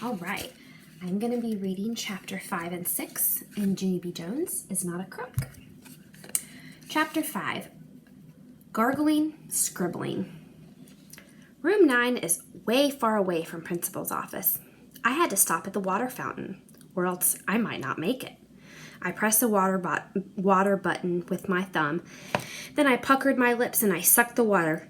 All right, I'm going to be reading chapter 5 and 6 in Ginny B. Jones is Not a Crook. Chapter 5, Gargling, Scribbling. Room 9 is way far away from Principal's office. I had to stop at the water fountain, or else I might not make it. I pressed the water button with my thumb. Then I puckered my lips and I sucked the water.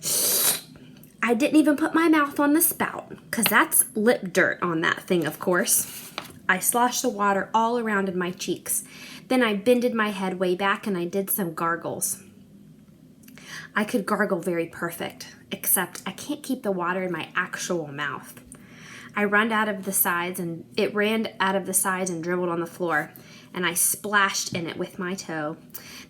I didn't even put my mouth on the spout, because that's lip dirt on that thing, of course. I sloshed the water all around in my cheeks. Then I bended my head way back and I did some gargles. I could gargle very perfect, except I can't keep the water in my actual mouth. It ran out of the sides and dribbled on the floor, and I splashed in it with my toe.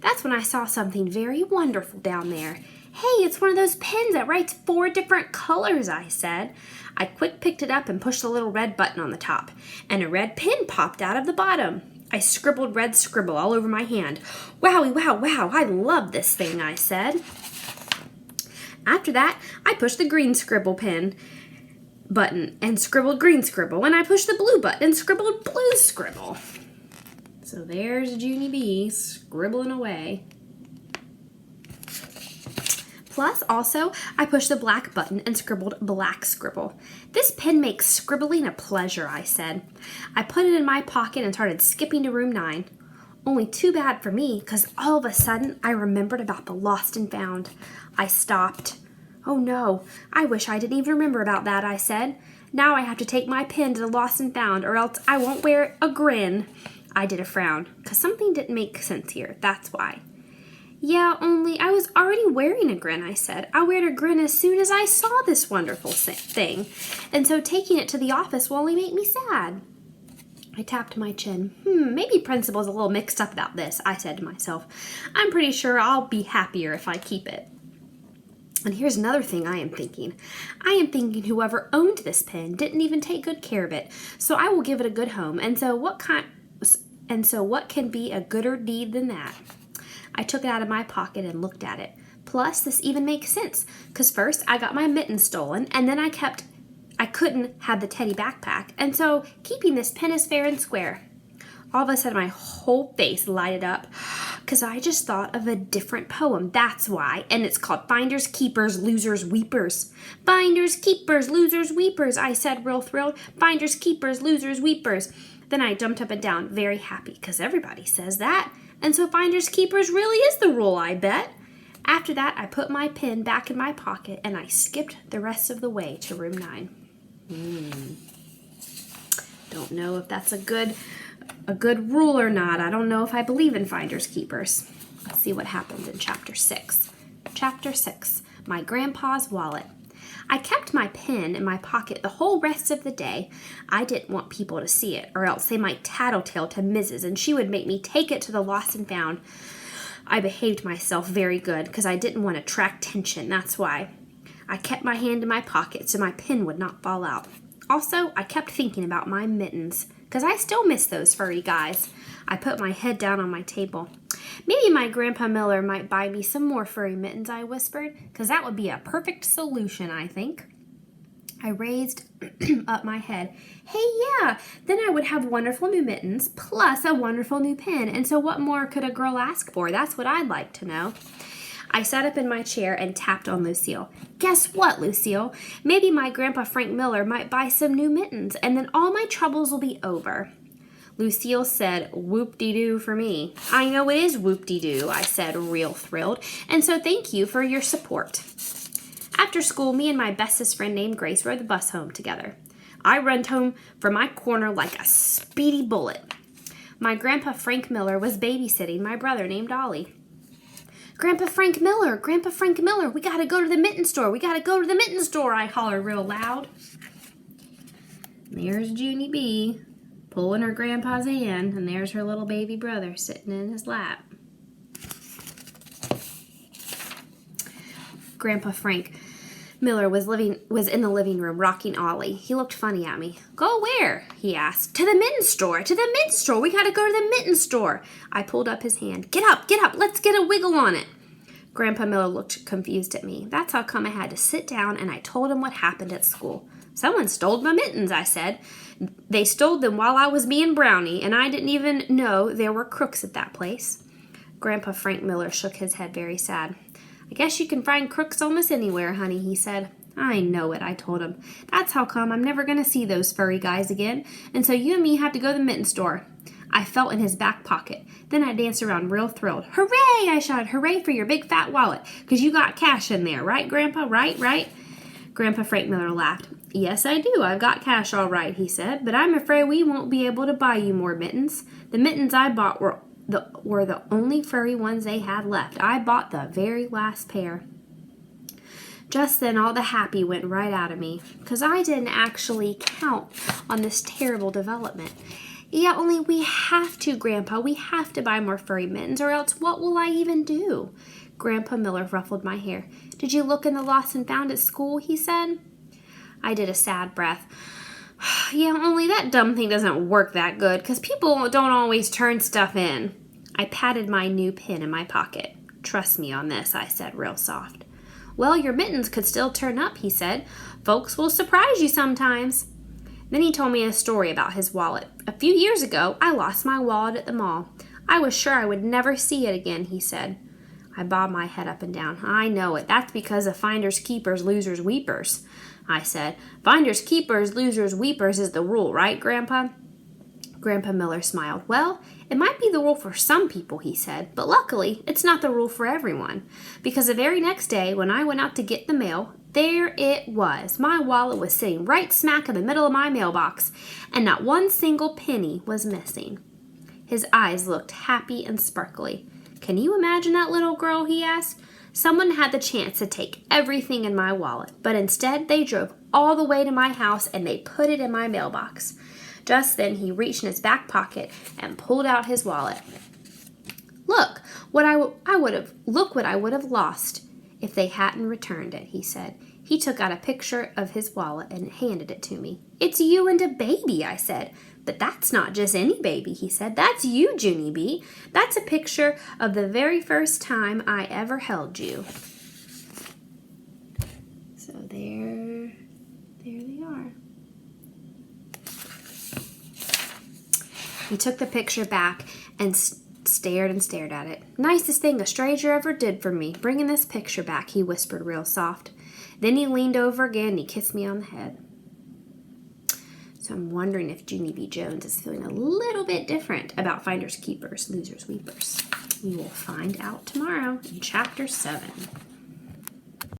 That's when I saw something very wonderful down there. Hey, it's one of those pens that writes 4 different colors, I said. I quick picked it up and pushed the little red button on the top, and a red pen popped out of the bottom. I scribbled red scribble all over my hand. Wowie, wow, I love this thing, I said. After that, I pushed the green scribble pen button and scribbled green scribble, and I pushed the blue button and scribbled blue scribble. So there's Junie B scribbling away. Plus, also, I pushed the black button and scribbled black scribble. This pen makes scribbling a pleasure, I said. I put it in my pocket and started skipping to room 9. Only too bad for me, because all of a sudden I remembered about the lost and found. I stopped. Oh no, I wish I didn't even remember about that, I said. Now I have to take my pen to the lost and found, or else I won't wear a grin. I did a frown, because something didn't make sense here, that's why. Yeah, only I was already wearing a grin, I said. I wear a grin as soon as I saw this wonderful thing, and so taking it to the office will only make me sad. I tapped my chin. Maybe Principal's a little mixed up about this, I said to myself. I'm pretty sure I'll be happier if I keep it. And here's another thing I am thinking. I am thinking whoever owned this pen didn't even take good care of it, so I will give it a good home. And so what can be a gooder deed than that? I took it out of my pocket and looked at it. Plus, this even makes sense, because first I got my mitten stolen, and then I couldn't have the teddy backpack, and so keeping this pen is fair and square. All of a sudden, my whole face lighted up, because I just thought of a different poem, that's why, and it's called Finders, Keepers, Losers, Weepers. Finders, Keepers, Losers, Weepers, I said real thrilled. Finders, Keepers, Losers, Weepers. Then I jumped up and down, very happy, because everybody says that. And so finders keepers really is the rule, I bet. After that, I put my pen back in my pocket and I skipped the rest of the way to room 9. Don't know if that's a good rule or not. I don't know if I believe in finders keepers. Let's see what happened in chapter 6. Chapter 6, My Grandpa's Wallet. I kept my pen in my pocket the whole rest of the day. I didn't want people to see it, or else they might tattletale to Mrs., and she would make me take it to the lost and found. I behaved myself very good, because I didn't want to attract attention, that's why. I kept my hand in my pocket so my pen would not fall out. Also, I kept thinking about my mittens, because I still miss those furry guys. I put my head down on my table. Maybe my Grandpa Miller might buy me some more furry mittens, I whispered, because that would be a perfect solution, I think. I raised up my head. Hey, yeah, then I would have wonderful new mittens, plus a wonderful new pen, and so what more could a girl ask for? That's what I'd like to know. I sat up in my chair and tapped on Lucille. Guess what, Lucille? Maybe my Grandpa Frank Miller might buy some new mittens, and then all my troubles will be over. Lucille said, whoop-de-doo for me. I know it is whoop-de-doo, I said, real thrilled, and so thank you for your support. After school, me and my bestest friend named Grace rode the bus home together. I run home from my corner like a speedy bullet. My Grandpa Frank Miller was babysitting my brother named Ollie. Grandpa Frank Miller, we gotta go to the mitten store, I hollered real loud. And there's Junie B pulling her grandpa's hand, and there's her little baby brother sitting in his lap. Grandpa Frank Miller was in the living room rocking Ollie. He looked funny at me. Go where? He asked. To the mitten store. We gotta go to the mitten store. I pulled up his hand. Get up. Let's get a wiggle on it. Grandpa Miller looked confused at me. That's how come I had to sit down and I told him what happened at school. Someone stole my mittens, I said. They stole them while I was being Brownie, and I didn't even know there were crooks at that place. Grandpa Frank Miller shook his head very sad. I guess you can find crooks almost anywhere, honey, he said. I know it, I told him. That's how come I'm never going to see those furry guys again, and so you and me have to go to the mitten store. I felt in his back pocket. Then I danced around real thrilled. Hooray, I shouted. Hooray for your big fat wallet, 'cause you got cash in there, right, Grandpa? Right? Grandpa Frank Miller laughed. Yes, I do. I've got cash all right, he said, but I'm afraid we won't be able to buy you more mittens. The mittens I bought were the only furry ones they had left. I bought the very last pair. Just then all the happy went right out of me, 'cause I didn't actually count on this terrible development. Yeah, only we have to, Grandpa. We have to buy more furry mittens, or else what will I even do? Grandpa Miller ruffled my hair. Did you look in the lost and found at school, he said. I did a sad breath. Yeah, only that dumb thing doesn't work that good, 'cause people don't always turn stuff in. I patted my new pin in my pocket. Trust me on this, I said real soft. Well, your mittens could still turn up, he said. Folks will surprise you sometimes. Then he told me a story about his wallet. A few years ago, I lost my wallet at the mall. I was sure I would never see it again, he said. I bobbed my head up and down. I know it. That's because of finders, keepers, losers, weepers, I said. Finders, keepers, losers, weepers is the rule, right, Grandpa? Grandpa Miller smiled. Well, it might be the rule for some people, he said, but luckily it's not the rule for everyone. Because the very next day, when I went out to get the mail, there it was. My wallet was sitting right smack in the middle of my mailbox, and not one single penny was missing. His eyes looked happy and sparkly. Can you imagine that little girl, he asked. Someone had the chance to take everything in my wallet, but instead they drove all the way to my house and they put it in my mailbox. Just then he reached in his back pocket and pulled out his wallet. Look what I would have lost if they hadn't returned it, he said. He took out a picture of his wallet and handed it to me. It's you and a baby, I said. But that's not just any baby, he said. That's you, Junie B. That's a picture of the very first time I ever held you. So there they are. He took the picture back and stared at it. Nicest thing a stranger ever did for me, bringing this picture back, he whispered real soft. Then he leaned over again and he kissed me on the head. So I'm wondering if Junie B. Jones is feeling a little bit different about finders, keepers, losers, weepers. We will find out tomorrow in Chapter 7.